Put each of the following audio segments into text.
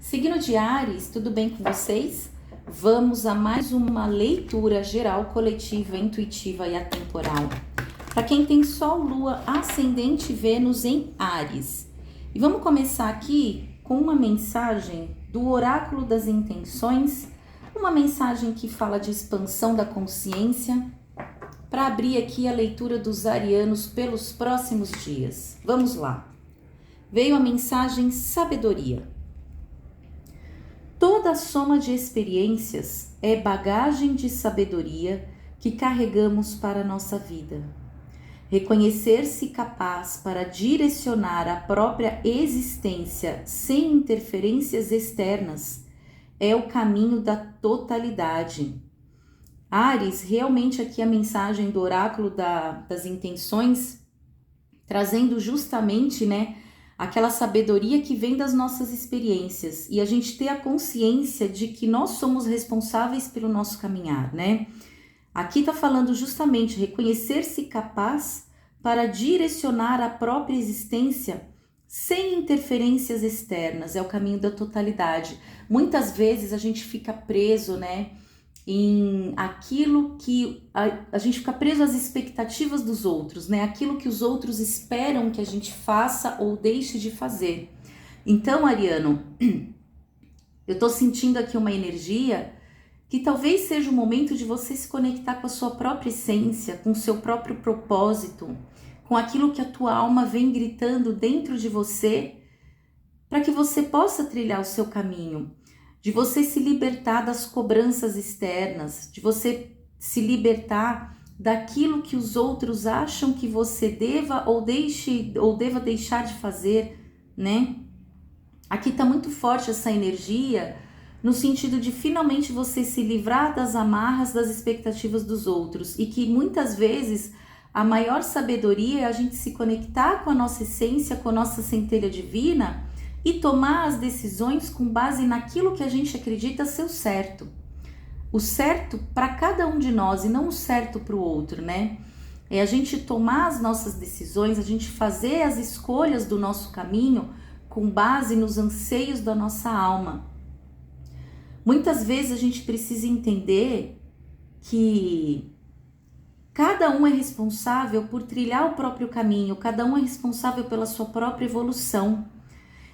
Signo de Áries, tudo bem com vocês? Vamos a mais uma leitura geral, coletiva, intuitiva e atemporal. Para quem tem Sol, Lua, Ascendente, Vênus em Áries. E vamos começar aqui com uma mensagem do Oráculo das Intenções, uma mensagem que fala de expansão da consciência, para abrir aqui a leitura dos arianos pelos próximos dias. Vamos lá. Veio a mensagem sabedoria. Toda a soma de experiências é bagagem de sabedoria que carregamos para a nossa vida. Reconhecer-se capaz para direcionar a própria existência sem interferências externas é o caminho da totalidade. Áries, realmente aqui a mensagem do oráculo das intenções, trazendo justamente, aquela sabedoria que vem das nossas experiências e a gente ter a consciência de que nós somos responsáveis pelo nosso caminhar, Aqui tá falando justamente reconhecer-se capaz para direcionar a própria existência sem interferências externas, é o caminho da totalidade. Muitas vezes a gente fica preso, em aquilo que a gente fica preso às expectativas dos outros, aquilo que os outros esperam que a gente faça ou deixe de fazer. Então, Ariano, eu tô sentindo aqui uma energia que talvez seja o momento de você se conectar com a sua própria essência, com o seu próprio propósito, com aquilo que a tua alma vem gritando dentro de você, para que você possa trilhar o seu caminho, de você se libertar das cobranças externas, de você se libertar daquilo que os outros acham que você deva ou deva deixar de fazer, Aqui tá muito forte essa energia, no sentido de finalmente você se livrar das amarras das expectativas dos outros, e que muitas vezes a maior sabedoria é a gente se conectar com a nossa essência, com a nossa centelha divina e tomar as decisões com base naquilo que a gente acredita ser o certo. O certo para cada um de nós e não o certo para o outro, É a gente tomar as nossas decisões, a gente fazer as escolhas do nosso caminho com base nos anseios da nossa alma. Muitas vezes a gente precisa entender que cada um é responsável por trilhar o próprio caminho, cada um é responsável pela sua própria evolução.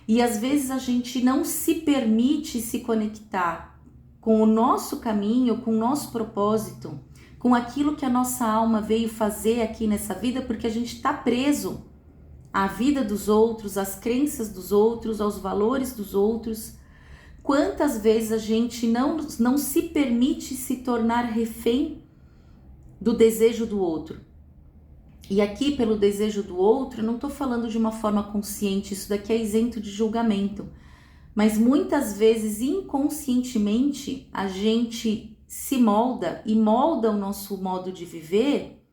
E às vezes a gente não se permite se conectar com o nosso caminho, com o nosso propósito, com aquilo que a nossa alma veio fazer aqui nessa vida, porque a gente está preso à vida dos outros, às crenças dos outros, aos valores dos outros. Quantas vezes a gente não se permite se tornar refém do desejo do outro? E aqui, pelo desejo do outro, eu não estou falando de uma forma consciente, isso daqui é isento de julgamento. Mas muitas vezes, inconscientemente, a gente se molda e molda o nosso modo de viver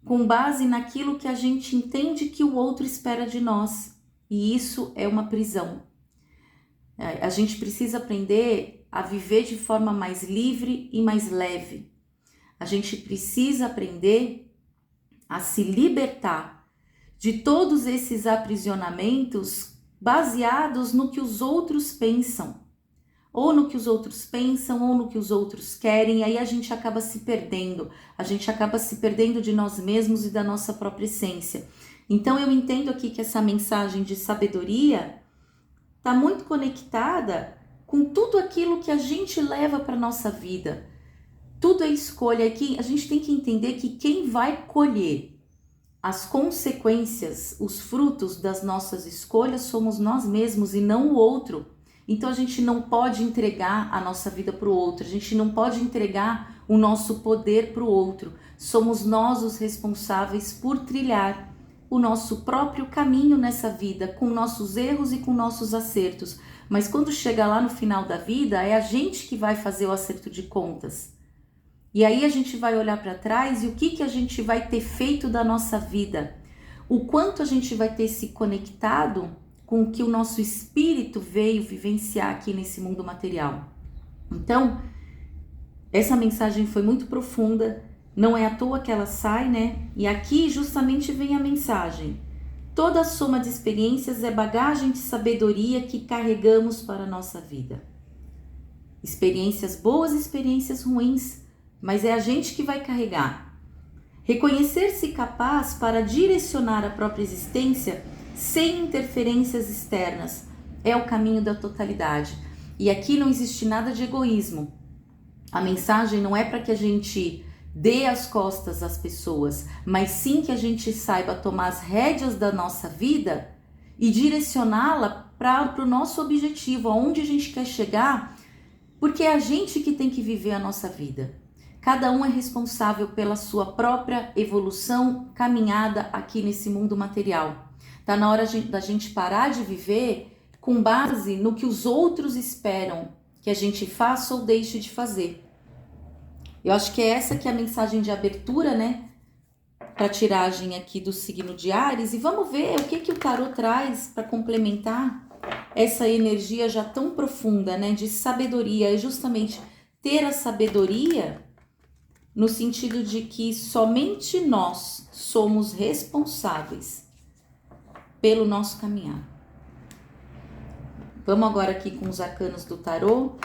com base naquilo que a gente entende que o outro espera de nós. E isso é uma prisão. A gente precisa aprender a viver de forma mais livre e mais leve. A gente precisa aprender a se libertar de todos esses aprisionamentos baseados no que os outros pensam, ou no que os outros pensam, ou no que os outros querem, e aí a gente acaba se perdendo de nós mesmos e da nossa própria essência. Então eu entendo aqui que essa mensagem de sabedoria está muito conectada com tudo aquilo que a gente leva para a nossa vida. Tudo é escolha. Aqui a gente tem que entender que quem vai colher as consequências, os frutos das nossas escolhas somos nós mesmos e não o outro. Então a gente não pode entregar a nossa vida para o outro, a gente não pode entregar o nosso poder para o outro. Somos nós os responsáveis por trilhar o nosso próprio caminho nessa vida, com nossos erros e com nossos acertos. Mas quando chega lá no final da vida, é a gente que vai fazer o acerto de contas. E aí a gente vai olhar para trás e o que a gente vai ter feito da nossa vida, o quanto a gente vai ter se conectado com o que o nosso espírito veio vivenciar aqui nesse mundo material. Então, essa mensagem foi muito profunda, não é à toa que ela sai, E aqui justamente vem a mensagem. toda a soma de experiências é bagagem de sabedoria que carregamos para a nossa vida. Experiências boas, experiências ruins, mas é a gente que vai carregar. Reconhecer-se capaz para direcionar a própria existência sem interferências externas é o caminho da totalidade. E aqui não existe nada de egoísmo. A mensagem não é para que a gente dê as costas às pessoas, mas sim que a gente saiba tomar as rédeas da nossa vida e direcioná-la para o nosso objetivo, aonde a gente quer chegar, porque é a gente que tem que viver a nossa vida. Cada um é responsável pela sua própria evolução, caminhada aqui nesse mundo material. Tá na hora da gente parar de viver com base no que os outros esperam que a gente faça ou deixe de fazer. Eu acho que é essa que é a mensagem de abertura, né? Para a tiragem aqui do signo de Áries. E vamos ver o que o tarô traz para complementar essa energia já tão profunda, né? De sabedoria. É justamente ter a sabedoria no sentido de que somente nós somos responsáveis pelo nosso caminhar. Vamos agora aqui com os arcanos do tarô.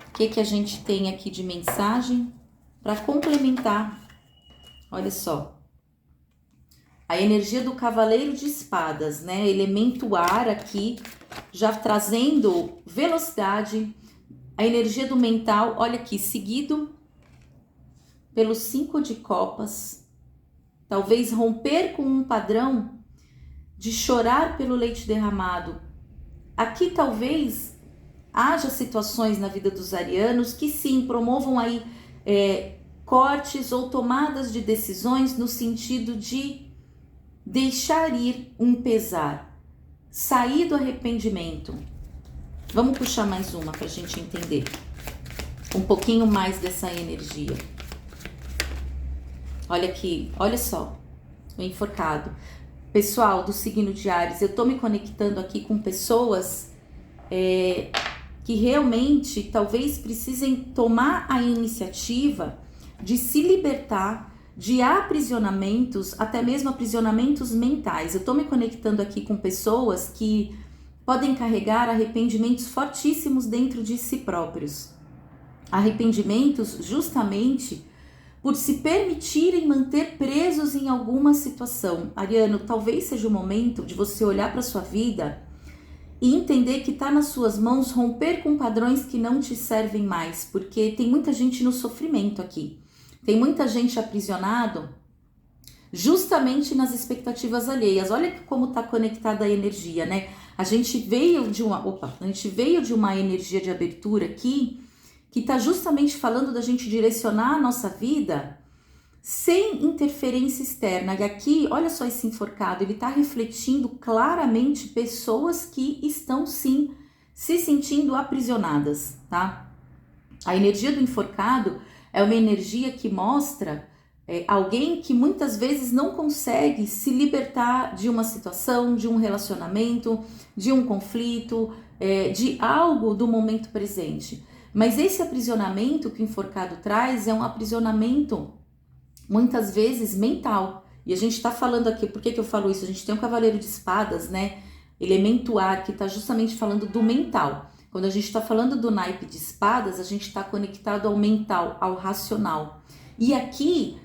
O que a gente tem aqui de mensagem para complementar? Olha só. A energia do Cavaleiro de Espadas, né? Elemento ar aqui, já trazendo velocidade. A energia do mental, olha aqui, seguido pelo 5 de copas. Talvez romper com um padrão de chorar pelo leite derramado. Aqui talvez haja situações na vida dos arianos que sim, promovam aí cortes ou tomadas de decisões no sentido de deixar ir um pesar, sair do arrependimento. Vamos puxar mais uma para a gente entender um pouquinho mais dessa energia. Olha aqui, olha só, o enforcado. Pessoal do signo de Áries, eu tô me conectando aqui com pessoas que realmente talvez precisem tomar a iniciativa de se libertar de aprisionamentos, até mesmo aprisionamentos mentais. Eu tô me conectando aqui com pessoas que podem carregar arrependimentos fortíssimos dentro de si próprios. Arrependimentos justamente por se permitirem manter presos em alguma situação. Ariano, talvez seja o momento de você olhar para sua vida e entender que está nas suas mãos romper com padrões que não te servem mais, porque tem muita gente no sofrimento aqui. Tem muita gente aprisionado justamente nas expectativas alheias. Olha como está conectada a energia, né? A gente veio de uma energia de abertura aqui, que está justamente falando da gente direcionar a nossa vida sem interferência externa. E aqui, olha só esse enforcado, ele está refletindo claramente pessoas que estão sim se sentindo aprisionadas, tá? A energia do enforcado é uma energia que mostra alguém que muitas vezes não consegue se libertar de uma situação, de um relacionamento, de um conflito, de algo do momento presente. Mas esse aprisionamento que o enforcado traz é um aprisionamento, muitas vezes, mental. E a gente está falando aqui, por que eu falo isso? A gente tem um Cavaleiro de Espadas, né? Elemento ar, que está justamente falando do mental. Quando a gente está falando do naipe de espadas, a gente está conectado ao mental, ao racional. E aqui,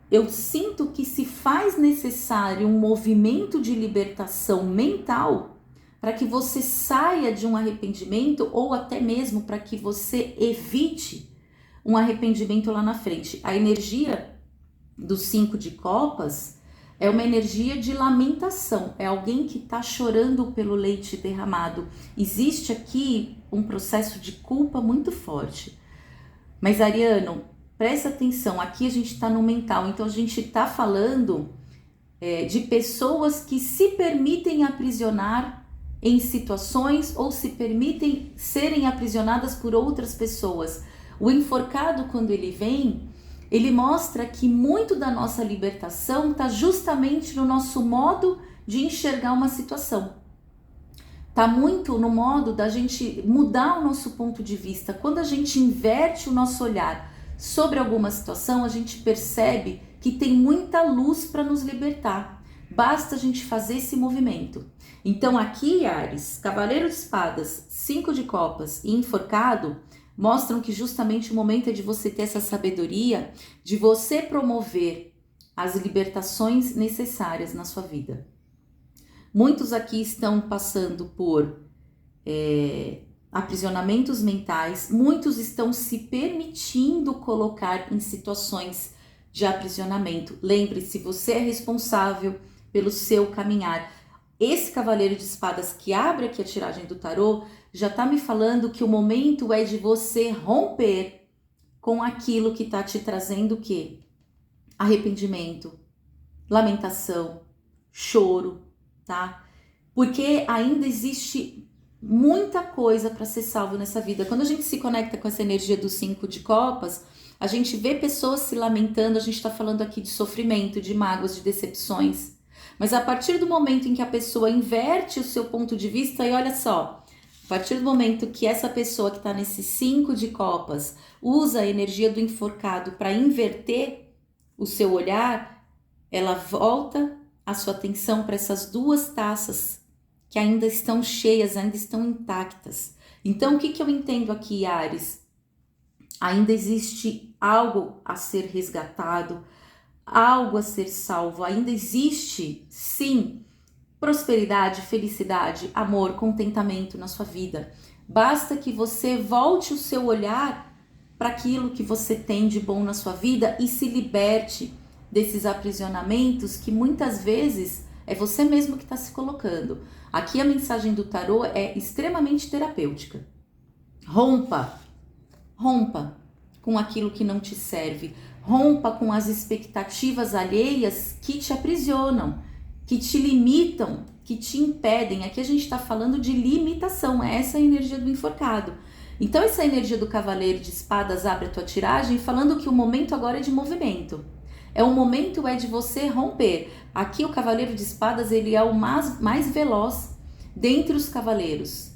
eu sinto que se faz necessário um movimento de libertação mental para que você saia de um arrependimento ou até mesmo para que você evite um arrependimento lá na frente. A energia do 5 de copas é uma energia de lamentação, é alguém que está chorando pelo leite derramado. Existe aqui um processo de culpa muito forte. Mas Ariano, presta atenção, aqui a gente está no mental, então a gente está falando de pessoas que se permitem aprisionar em situações ou se permitem serem aprisionadas por outras pessoas. O enforcado, quando ele vem, ele mostra que muito da nossa libertação está justamente no nosso modo de enxergar uma situação. Está muito no modo da gente mudar o nosso ponto de vista. Quando a gente inverte o nosso olhar sobre alguma situação, a gente percebe que tem muita luz para nos libertar. Basta a gente fazer esse movimento. Então aqui, Áries, Cavaleiro de Espadas, 5 de Copas e Enforcado mostram que justamente o momento é de você ter essa sabedoria, de você promover as libertações necessárias na sua vida. Muitos aqui estão passando por aprisionamentos mentais, muitos estão se permitindo colocar em situações de aprisionamento. Lembre-se, você é responsável pelo seu caminhar. Esse Cavaleiro de Espadas que abre aqui a tiragem do tarô já está me falando que o momento é de você romper com aquilo que está te trazendo o quê? Arrependimento, lamentação, choro, tá? Porque ainda existe muita coisa para ser salvo nessa vida. Quando a gente se conecta com essa energia do 5 de Copas, a gente vê pessoas se lamentando, a gente está falando aqui de sofrimento, de mágoas, de decepções. Mas a partir do momento em que a pessoa inverte o seu ponto de vista, e olha só, a partir do momento que essa pessoa que está nesse 5 de Copas usa a energia do enforcado para inverter o seu olhar, ela volta a sua atenção para essas duas taças que ainda estão cheias, ainda estão intactas. Então, o que eu entendo aqui, Áries? Ainda existe algo a ser resgatado, algo a ser salvo, ainda existe, sim, prosperidade, felicidade, amor, contentamento na sua vida. Basta que você volte o seu olhar para aquilo que você tem de bom na sua vida e se liberte desses aprisionamentos que muitas vezes é você mesmo que está se colocando. Aqui a mensagem do tarô é extremamente terapêutica. Rompa com aquilo que não te serve. Rompa com as expectativas alheias que te aprisionam, que te limitam, que te impedem. Aqui a gente está falando de limitação, essa é a energia do enforcado. Então essa energia do Cavaleiro de Espadas abre a tua tiragem falando que o momento agora é de movimento. O momento é de você romper. Aqui o Cavaleiro de Espadas, ele é o mais veloz dentre os cavaleiros.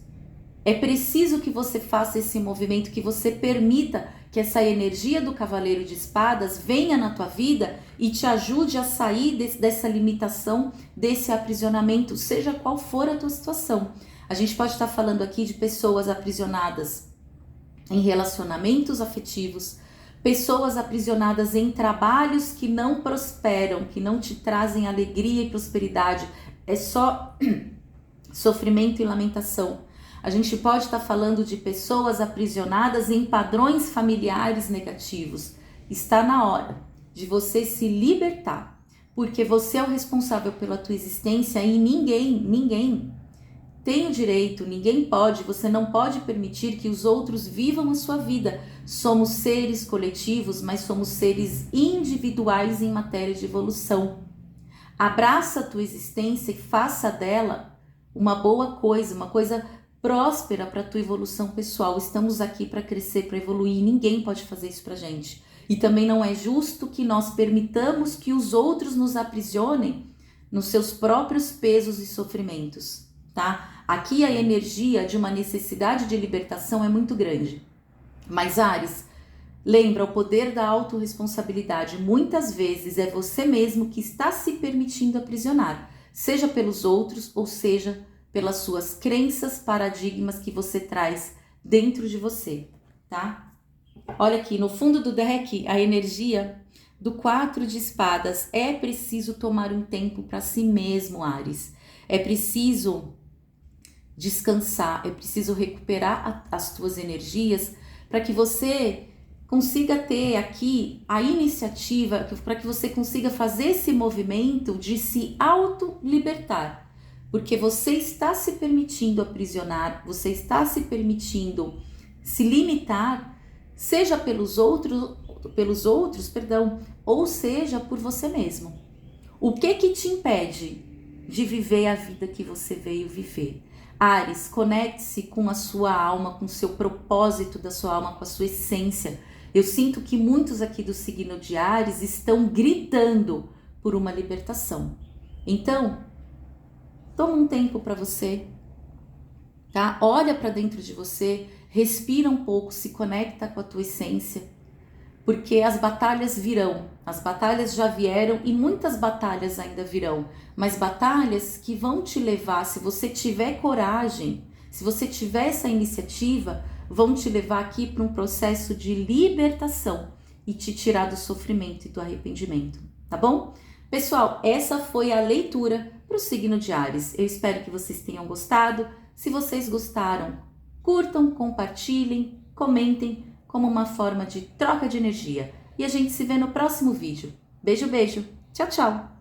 É preciso que você faça esse movimento, que você permita que essa energia do Cavaleiro de Espadas venha na tua vida e te ajude a sair dessa limitação, desse aprisionamento, seja qual for a tua situação. A gente pode estar falando aqui de pessoas aprisionadas em relacionamentos afetivos, pessoas aprisionadas em trabalhos que não prosperam, que não te trazem alegria e prosperidade, é só sofrimento e lamentação. A gente pode estar falando de pessoas aprisionadas em padrões familiares negativos. Está na hora de você se libertar, porque você é o responsável pela tua existência e ninguém tem o direito, ninguém pode, você não pode permitir que os outros vivam a sua vida. Somos seres coletivos, mas somos seres individuais em matéria de evolução. Abraça a tua existência e faça dela uma boa coisa, uma coisa próspera para a tua evolução pessoal. Estamos aqui para crescer, para evoluir, ninguém pode fazer isso pra gente. E também não é justo que nós permitamos que os outros nos aprisionem nos seus próprios pesos e sofrimentos, tá? Aqui a energia de uma necessidade de libertação é muito grande. Mas Áries, lembra, o poder da autorresponsabilidade muitas vezes é você mesmo que está se permitindo aprisionar, seja pelos outros ou seja pelas suas crenças, paradigmas que você traz dentro de você, tá? Olha aqui, no fundo do deck, a energia do 4 de espadas. É preciso tomar um tempo para si mesmo, Áries. É preciso descansar, é preciso recuperar as tuas energias para que você consiga ter aqui a iniciativa, para que você consiga fazer esse movimento de se auto-libertar. Porque você está se permitindo aprisionar, você está se permitindo se limitar, seja pelos outros, ou seja por você mesmo. O que te impede de viver a vida que você veio viver? Áries, conecte-se com a sua alma, com o seu propósito da sua alma, com a sua essência. Eu sinto que muitos aqui do signo de Áries estão gritando por uma libertação. Então, toma um tempo para você, tá? Olha para dentro de você, respira um pouco, se conecta com a tua essência, porque as batalhas virão, as batalhas já vieram e muitas batalhas ainda virão, mas batalhas que vão te levar, se você tiver coragem, se você tiver essa iniciativa, vão te levar aqui para um processo de libertação e te tirar do sofrimento e do arrependimento, tá bom? Pessoal, essa foi a leitura para o signo de Áries. Eu espero que vocês tenham gostado. Se vocês gostaram, curtam, compartilhem, comentem como uma forma de troca de energia. E a gente se vê no próximo vídeo. Beijo, beijo. Tchau, tchau.